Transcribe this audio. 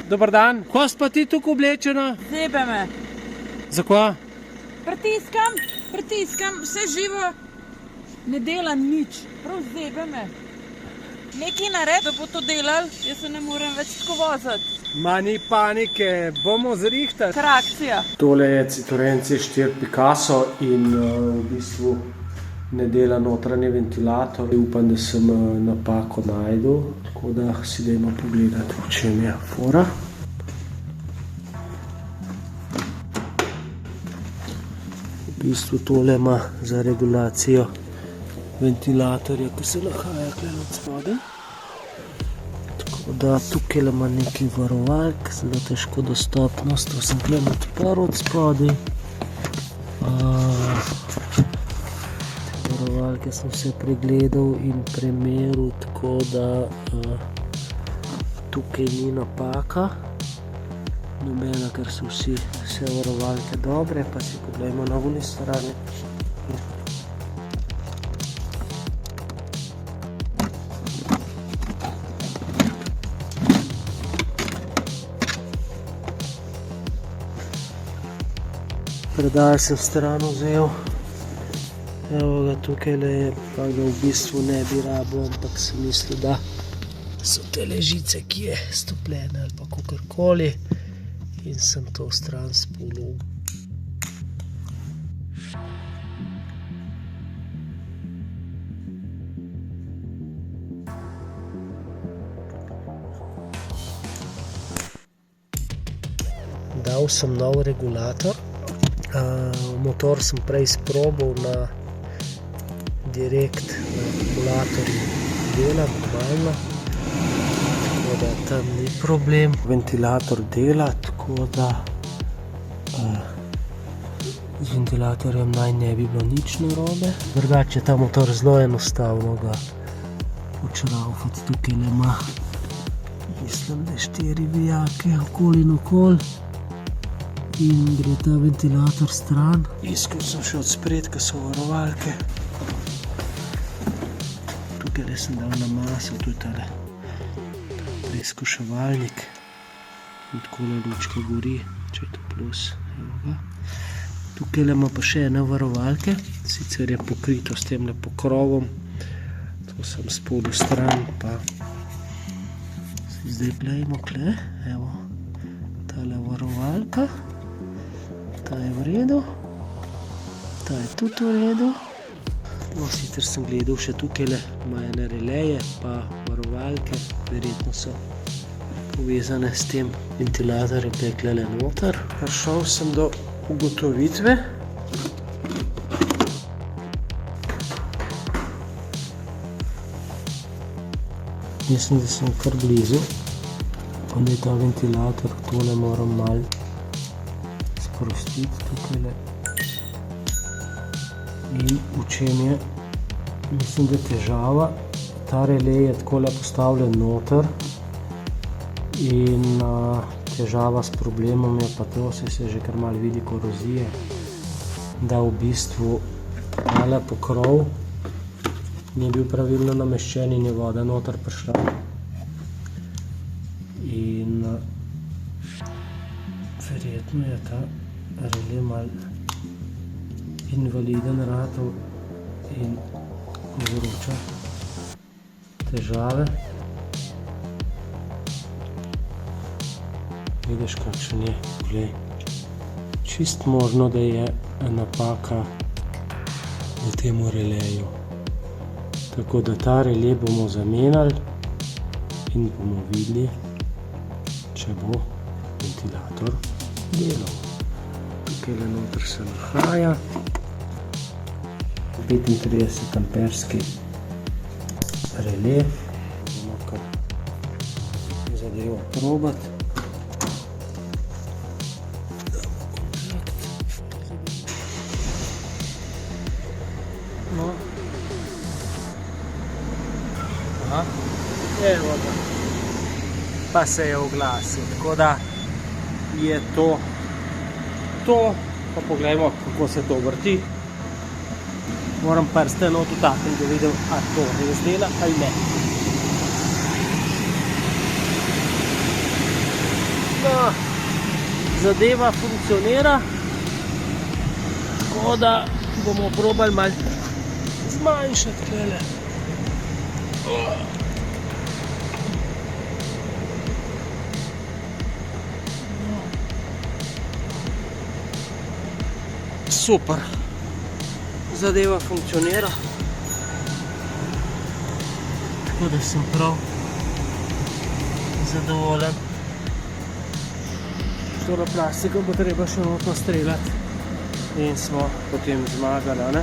dober dan. Ko si pa ti tukaj oblečena? Zebe me. Zakaj? Pritiskam, vse živo. Ne delam nič, prav zebe me. Nekaj nared, da bo to delal, jaz se ne morem več tako voziti. Ma ni panike, bomo zrihtali. Trakcija. Tole je Citroen C4 Picasso in v bistvu ne dela notranji ventilator. Upam, da sem napako najdel, tako da si dajmo pogledati, v čem je fora. V bistvu tole ima za regulacijo ventilatorja, ki se nahaja tukaj od spodaj. Tako da tukaj ima nekaj varovalk, zelo težko dostopnost, to sem tukaj odprl od spodaj. Varovalke sem vse pregledal in premeril, tako da tukaj ni napaka. Nobena, ker so vse varovalke dobre, pa si pogledajmo na oni strani. Predal sem stran vzel. Evo ga, tukaj je, pa ga v bistvu ne bi rabil, ampak sem mislil, da so te ležice, ki je stopljene ali pa kakorkoli, in sem to stran spolil. Dal sem nov regulator. Motor sem prej sprobal na direkt na akumulatorju dela, normalno, tako da tam ni problem. Ventilator dela, tako da z ventilatorjem naj ne bi bilo nič narobe. Drugače je ta motor zelo enostavno ga počraufati. Tukaj ima, mislim, da 4 vijake okoli in okoli. In gre ta ventilator stran. Iskal sem še od spred, ko so varovalke. Tukaj sem dal na maso, to je tale preizkuševalnik. In tako na lučke gori, če je to plus. Evo ga. Tukaj ima pa še ene varovalke, sicer je pokrito s temle pokrovom. To sem spodil stran, pa si zdaj gledajmo kle. Evo, tale varovalka. Ta je v redu, ta je tudi v redu. No, sicer sem gledal še tukaj, ima ene releje, pa varovalke, verjetno so povezane s tem ventilatorjem, ki je tukaj noter. Prišel sem do ugotovitve. Mislim, da sem kar blizu, pa da je ta ventilator, tole moram malo sprostiti tukaj. In v čem je, mislim, da težava, ta relej je takole postavljen noter in težava s problemom je pa to, se že kar malo vidi korozije, da v bistvu tale pokrov ni bil pravilno nameščen in je voda noter prišla. In verjetno je ta relej malo invaliden ratov in povzroča težave. Vidiš, kakšen je, glej. Čist možno, da je napaka v tem releju. Tako da ta relej bomo zamenjali in bomo videli, če bo ventilator delal. Tukaj noter se nahaja 35 amperski relej. Bomo kar zadevo probati. No. Aha. Evo ga. Pa se je oglasil, tako da je to. Pa pogledajmo, kako se to vrti. Moram prste not utakniti, da vidim, a to res dela ali ne. No, zadeva funkcionira, tako da bomo probali malo zmanjšati tele. Super, zadeva funkcionira, tako da sem prav zadovoljen. Tole plastiko bo treba še notno streljati in smo potem zmagali, ne?